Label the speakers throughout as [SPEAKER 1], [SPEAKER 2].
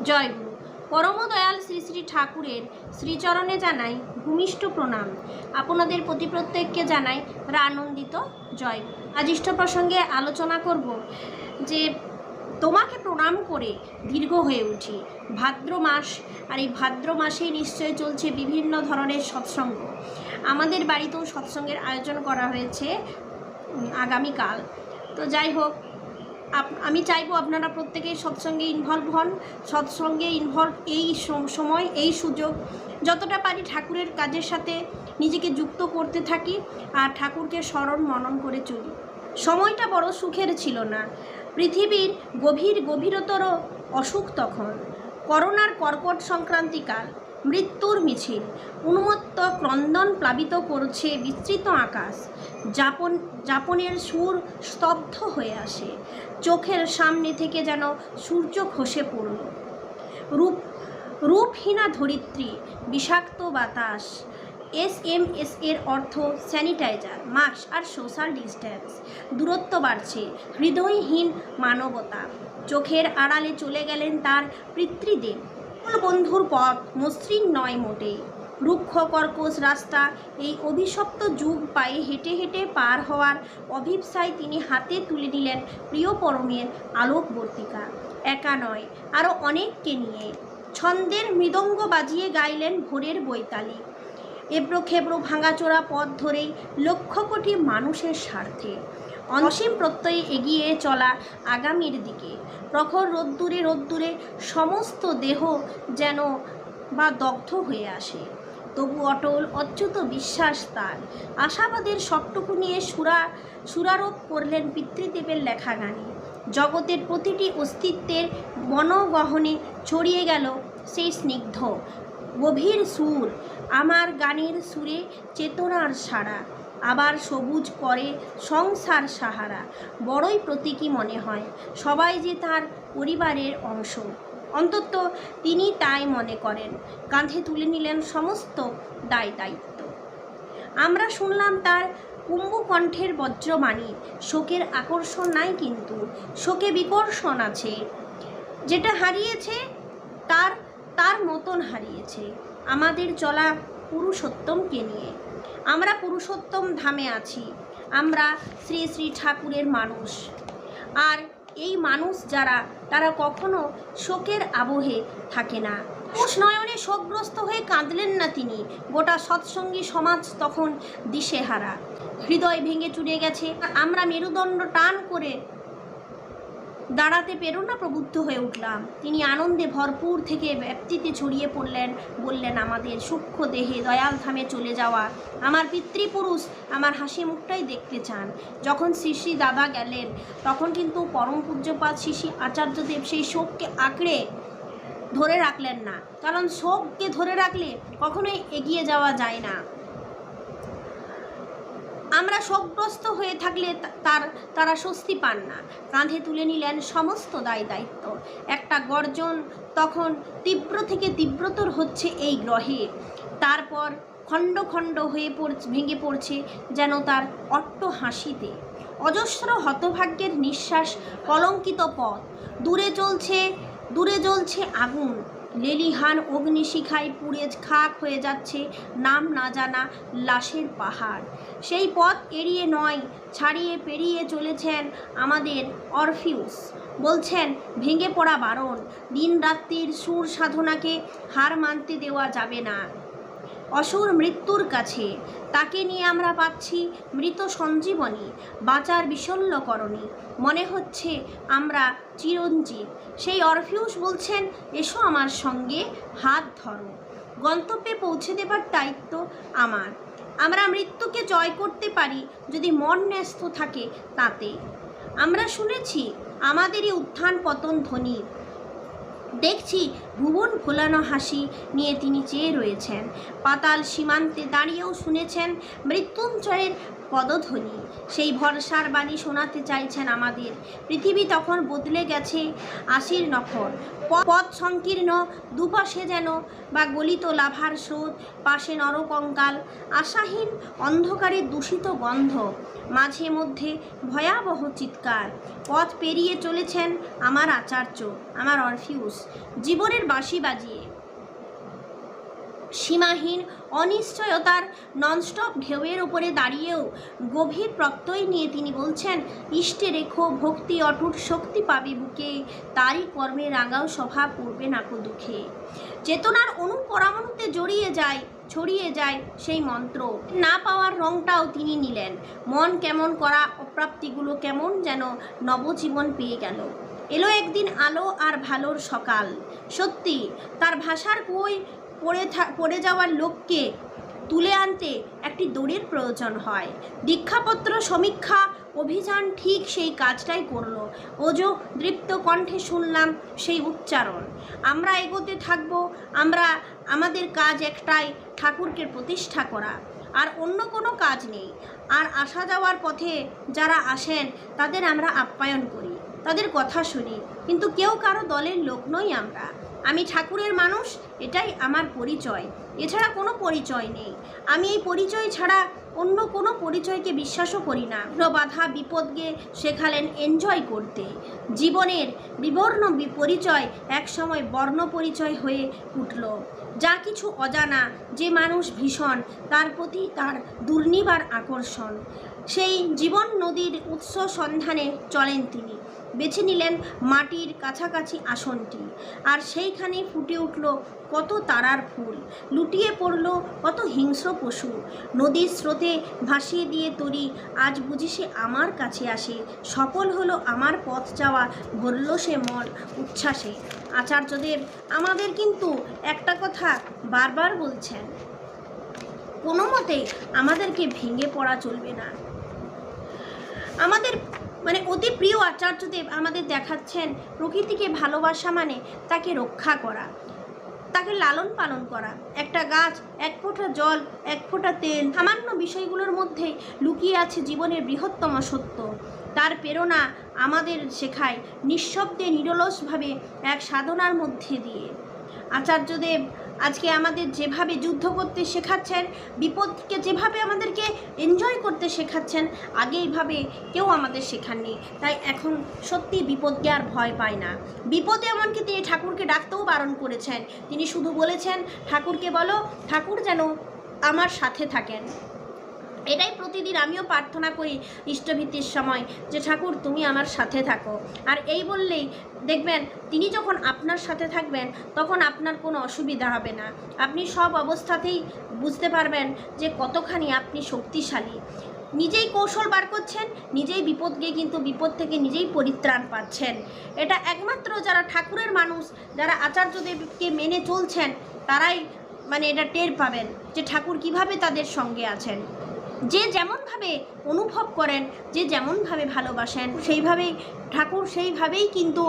[SPEAKER 1] জয়গুরু। পরম দয়াল শ্রী শ্রী ঠাকুরের শ্রীচরণে জানাই ভূমিষ্ঠ প্রণাম। আপনাদের প্রতি প্রত্যেককে জানাই আনন্দিত জয়গুরু। আজ ইষ্ট প্রসঙ্গে আলোচনা করব যে তোমাকে প্রণাম করে দীর্ঘ হয়ে উঠি। ভাদ্র মাস, আর এই ভাদ্র মাসেই নিশ্চয় চলছে বিভিন্ন ধরনের সৎসঙ্গ। আমাদের বাড়িতেও সৎসঙ্গের আয়োজন করা হয়েছে আগামীকাল। তো যাই হোক, আমি চাইবো আপনারা প্রত্যেকেই সৎসঙ্গে ইনভলভ হন। সৎসঙ্গে ইনভলভ এই সময়, এই সুযোগ যতটা পারি ঠাকুরের কাজের সাথে নিজেকে যুক্ত করতে থাকি আর ঠাকুরকে স্মরণ মনন করে চলি। সময়টা বড় সুখের ছিল না। পৃথিবীর গভীরতর অসুখ তখন। করোনার কর্কট সংক্রান্তিকাল। মৃত্যুর মিছিল উন্মত্ত ক্রন্দন প্লাবিত করছে বিস্তৃত আকাশ। যাপনের সুর স্তব্ধ হয়ে আসে। চোখের সামনে থেকে যেন সূর্য খসে পড়ল। রূপহীনা ধরিত্রী, বিষাক্ত বাতাস। SMS এর অর্থ স্যানিটাইজার, মাস্ক আর সোশ্যাল ডিস্ট্যান্স। দূরত্ব বাড়ছে, হৃদয়হীন মানবতা। চোখের আড়ালে চলে গেলেন তার পিতৃদেব। বন্ধুর পথ মসৃণ নয় মোটেই। রুক্ষ কর্কশ রাস্তা, এই অভিশপ্ত যুগ পায়ে হেঁটে হেঁটে পার হওয়ার অভিপ্সায় তিনি হাতে তুলে নিলেন প্রিয় পরমের আলোকবর্তিকা। একা নয়, আরও অনেককে নিয়ে ছন্দের মৃদঙ্গ বাজিয়ে গাইলেন ভোরের বৈতালি। এবড়ো খেবড়ো ভাঙাচোরা পথ ধরেই লক্ষ কোটি মানুষের স্বার্থে অসীম প্রত্যয়ে এগিয়ে চলা আগামীর দিকে। প্রখর রোদ্দুরে সমস্ত দেহ যেন বা দগ্ধ হয়ে আসে। তবু অটল অচ্যুত বিশ্বাস তার। আশাবাদের সবটুকু নিয়ে সুরারোপ করলেন পিতৃদেবের লেখা গানে। জগতের প্রতিটি অস্তিত্বের বনগহনে ছড়িয়ে গেল সেই স্নিগ্ধ গভীর সুর। আমার গানের সুরে চেতনার সাড়া, আবার সবুজ করে সংসার সাহারা। বড়ই প্রতীকী মনে হয়, সবাই যে তার পরিবারের অংশ। অন্তত তিনি তাই মনে করেন। কাঁধে তুলে নিলেন সমস্ত দায়িত্ব। আমরা শুনলাম তার কুম্ভকণ্ঠের বজ্রবাণী। শোকের আকর্ষণ নাই, কিন্তু শোকে বিকর্ষণ আছে। যেটা হারিয়েছে তার মতন হারিয়েছে। আমাদের চলা পুরুষোত্তমকে নিয়ে। আমরা পুরুষোত্তম ধামে আছি। আমরা শ্রী শ্রী ঠাকুরের মানুষ। আর এই মানুষ যারা, তারা কখনো শোকের আবহে থাকে না। নয়নে শোকগ্রস্ত হয়ে কাঁদলেন না তিনি। গোটা সৎসঙ্গী সমাজ তখন দিশেহারা, হৃদয় ভেঙে চুরে গেছে। আমরা মেরুদণ্ড টান করে দাঁড়াতে পেরোনা প্রবুদ্ধ হয়ে উঠলাম। তিনি আনন্দে ভরপুর থেকে ব্যাপ্তিতে ছড়িয়ে পড়লেন। বললেন, আমাদের সূক্ষ্ম দেহে দয়াল ধামে চলে যাওয়া আমার পিতৃপুরুষ আমার হাসি মুখটাই দেখতে চান। যখন শ্রী শ্রী দাদা গেলেন, তখন কিন্তু পরম পূজ্যপাদ শ্রী শ্রী আচার্যদেব সেই শোককে আঁকড়ে ধরে রাখলেন না। কারণ শোককে ধরে রাখলে কখনোই এগিয়ে যাওয়া যায় না। আমরা শোকগ্রস্ত হয়ে থাকলে তারা স্বস্তি পান না। কাঁধে তুলে নিলেন সমস্ত দায়িত্ব। একটা গর্জন তখন তীব্র থেকে তীব্রতর হচ্ছে এই গ্রহে। তারপর খণ্ড খণ্ড হয়ে ভেঙে পড়ছে যেন তার অট্ট হাসিতে। অজস্র হতভাগ্যের নিঃশ্বাস, কলঙ্কিত পথ। দূরে জ্বলছে আগুন। লেলিহান অগ্নিশিখায় পুড়ে খাক হয়ে যাচ্ছে নাম না জানা লাশের পাহাড়। সেই পথ এড়িয়ে নয়, ছাড়িয়ে পেরিয়ে চলেছেন আমাদের অরফিউস। বলছেন, ভেঙে পড়া বারণ। দিন রাত্রির সুর সাধনাকে হার মানতে দেওয়া যাবে না। অসুর মৃত্যুর কাছে, তাকে নিয়ে আমরা পাচ্ছি মৃত সঞ্জীবনী, বাঁচার বিশল্যকরণী। মনে হচ্ছে আমরা চিরঞ্জীব। সেই অরফিউস বলছেন, এসো আমার সঙ্গে, হাত ধরো। গন্তব্যে পৌঁছে দেবার দায়িত্ব আমার। আমরা মৃত্যুকে জয় করতে পারি যদি মন ন্যস্ত থাকে তাতে। আমরা শুনেছি আমাদেরই উত্থান পতন ধ্বনি। দেখছি ভুবন ভোলানো হাসি নিয়ে তিনি চেয়ে রয়েছেন। পাতাল সীমান্তে দাঁড়িয়েও শুনেছেন মৃত্যুঞ্জয়ের পদধ্বনি, সেই ভরসার বাণী শোনাতে চাইছেন আমাদের। পৃথিবী তখন বদলে গেছে আশির নখর, পথ সংকীর্ণ, দুপাশে যেন বা গলিত লাভার স্রোত, পাশে নরকঙ্কাল, আশাহীন অন্ধকারের দূষিত গন্ধ, মাঝে মধ্যে ভয়াবহ চিৎকার। পথ পেরিয়ে চলেছেন আমার আচার্য, আমার অরফিউস, জীবনের বাঁশি বাজিয়ে। সীমাহীন অনিশ্চয়তার ননস্টপ ঢেউয়ের উপরে দাঁড়িয়েও গভীর প্রত্যয় নিয়ে তিনি বলছেন, ইষ্টে রেখো ভক্তি অটুট শক্তি পাবে বুকে, তারই কর্মে রাঙাও স্বভাব পড়বে নাকো দুঃখে। চেতনার অনুপরামণুতে ছড়িয়ে যায় সেই মন্ত্র। না পাওয়ার রংটাও তিনি নিলেন। মন কেমন করা অপ্রাপ্তিগুলো কেমন যেন নবজীবন পেয়ে গেল। এলো একদিন আলো আর ভালোর সকাল। সত্যি তার ভাষার বই পড়ে যাওয়ার লোককে তুলে আনতে একটি দড়ির প্রয়োজন হয়। দীক্ষাপত্র সমীক্ষা অভিযান ঠিক সেই কাজটাই করল। ওজো দৃপ্ত কণ্ঠে শুনলাম সেই উচ্চারণ। আমরা এগোতে থাকবো। আমাদের কাজ একটাই, ঠাকুরকে প্রতিষ্ঠা করা, আর অন্য কোনো কাজ নেই। আর আসা যাওয়ার পথে যারা আসেন তাদের আমরা আপ্যায়ন করি, তাদের কথা শুনি, কিন্তু কেউ কারো দলের লোক নই আমরা। আমি ঠাকুরের মানুষ, এটাই আমার পরিচয়, এছাড়া কোনো পরিচয় নেই। আমি এই পরিচয় ছাড়া অন্য কোনো পরিচয়কে বিশ্বাসও করি না। বাধা বিপদকে শেখালেন এনজয় করতে। জীবনের বিবর্ণ পরিচয় একসময় বর্ণ পরিচয় হয়ে উঠল। যা কিছু অজানা, যে মানুষ ভীষণ, তার প্রতি তার দুর্নিবার আকর্ষণ। সেই জীবন নদীর উৎস সন্ধানে চলেন তিনি। বেছে নিলেন মাটির কাছাকাছি আসনটি, আর সেইখানে ফুটে উঠল কত তারার ফুল, লুটিয়ে পড়ল কত হিংস্র পশু। নদীর স্রোতে ভাসিয়ে দিয়ে তরি আজ বুঝি সে আমার কাছে আসে। সফল হলো আমার পথ যাওয়া, ভরল সে মন উচ্ছ্বাসে। আচার্যদেব আমাদের কিন্তু একটা কথা বারবার বলছেন, কোনো মতে আমাদেরকে ভেঙে পড়া চলবে না। আমাদের অতি প্রিয় আচার্যদেব আমাদের দেখাচ্ছেন, প্রকৃতিকে ভালোবাসা মানে তাকে রক্ষা করা, তাকে লালন পালন করা। একটা গাছ, এক ফোঁটা জল, এক ফোঁটা তেল, সামান্য বিষয়গুলোর মধ্যে লুকিয়ে আছে জীবনের বৃহত্তম সত্য। তার প্রেরণা আমাদের শেখায় নিঃশব্দে নিরলসভাবে এক সাধনার মধ্যে দিয়ে। আচার্যদেব আজকে আমাদের যেভাবে যুদ্ধ করতে শেখাচ্ছেন, বিপদকে যেভাবে আমাদেরকে এনজয় করতে শেখাচ্ছেন, আগে এইভাবে কেউ আমাদের শেখাননি। তাই এখন সত্যি বিপদকে আর ভয় পায় না। বিপদে এমনকি তিনি ঠাকুরকে ডাকতেও বারণ করেছেন। তিনি শুধু বলেছেন, ঠাকুরকে বলো, ঠাকুর যেন আমার সাথে থাকেন। এটাই প্রতিদিন আমিও প্রার্থনা করি ইষ্টভীতির সময়, যে ঠাকুর তুমি আমার সাথে থাকো। আর এই বললেই দেখবেন তিনি যখন আপনার সাথে থাকবেন তখন আপনার কোনো অসুবিধা হবে না। আপনি সব অবস্থাতেই বুঝতে পারবেন যে কতখানি আপনি শক্তিশালী। নিজেই কৌশল বার করছেন, নিজেই বিপদ থেকে নিজেই পরিত্রাণ পাচ্ছেন। এটা একমাত্র যারা ঠাকুরের মানুষ, যারা আচার্যদেবকে মেনে চলছেন, তারাই এটা টের পাবেন যে ঠাকুর কিভাবে তাদের সঙ্গে আছেন। যে যেমনভাবে অনুভব করেন, যে যেমনভাবে ভালোবাসেন, ঠাকুর সেইভাবেই কিন্তু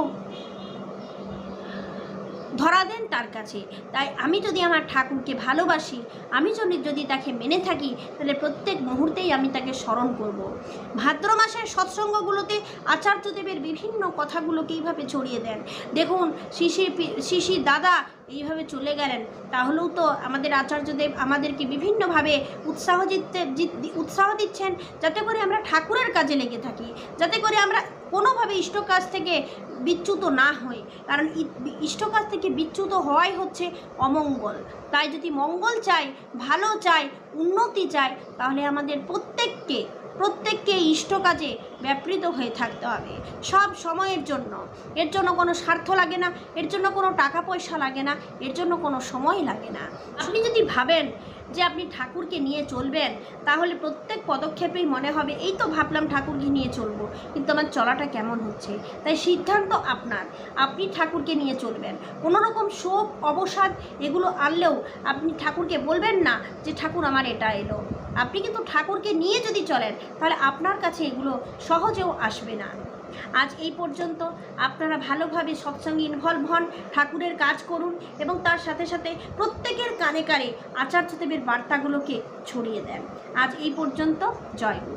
[SPEAKER 1] ধরা দেন তার কাছে। তাই আমি যদি আমার ঠাকুরকে ভালোবাসি, আমি যদি তাকে মেনে থাকি, তাহলে প্রত্যেক মুহূর্তেই আমি তাকে স্মরণ করব। ভাদ্র মাসের সৎসঙ্গগুলোতে আচার্যদেবের বিভিন্ন কথাগুলোকে এইভাবে ছড়িয়ে দেন। দেখুন, শিশির দাদা এইভাবে চলে গেলেন, তাহলেও তো আমাদের আচার্যদেব আমাদেরকে বিভিন্নভাবে উৎসাহ দিচ্ছেন, যাতে করে আমরা ঠাকুরের কাজে লেগে থাকি, যাতে করে আমরা কোনোভাবে ইষ্ট কাজ থেকে বিচ্যুত না হই। কারণ ইষ্ট কাজ থেকে বিচ্যুত হওয়াই হচ্ছে অমঙ্গল। তাই যদি মঙ্গল চাই, ভালো চাই, উন্নতি চাই, তাহলে আমাদের প্রত্যেককে ইষ্ট কাজে ব্যাপৃত হয়ে থাকতে হবে সব সময়ের জন্য। এর জন্য কোনো স্বার্থ লাগে না, এর জন্য কোনো টাকা পয়সা লাগে না, এর জন্য কোনো সময় লাগে না। আপনি যদি ভাবেন যে আপনি ঠাকুরকে নিয়ে চলবেন, তাহলে প্রত্যেক পদক্ষেপেই মনে হবে এই তো ভাবলাম ঠাকুরকে নিয়ে চলবো, কিন্তু আমার চলাটা কেমন হচ্ছে। তাই সিদ্ধান্ত আপনার, আপনি ঠাকুরকে নিয়ে চলবেন। কোনো রকম শোক অবসাদ এগুলো আনলেও আপনি ঠাকুরকে বলবেন না যে ঠাকুর আমার এটা এলো। আপনি কিন্তু ঠাকুরকে নিয়ে যদি চলেন, তাহলে আপনার কাছে এগুলো সহজেও আসবে না। আজ এই পর্যন্ত। আপনারা ভালোভাবে সৎসঙ্গে ইনভলভ হন, ঠাকুরের কাজ করুন এবং তার সাথে সাথে প্রত্যেকের কানে কানে আচার্যদেবের বার্তাগুলোকে ছড়িয়ে দেন। আজ এই পর্যন্ত। জয় গুরু।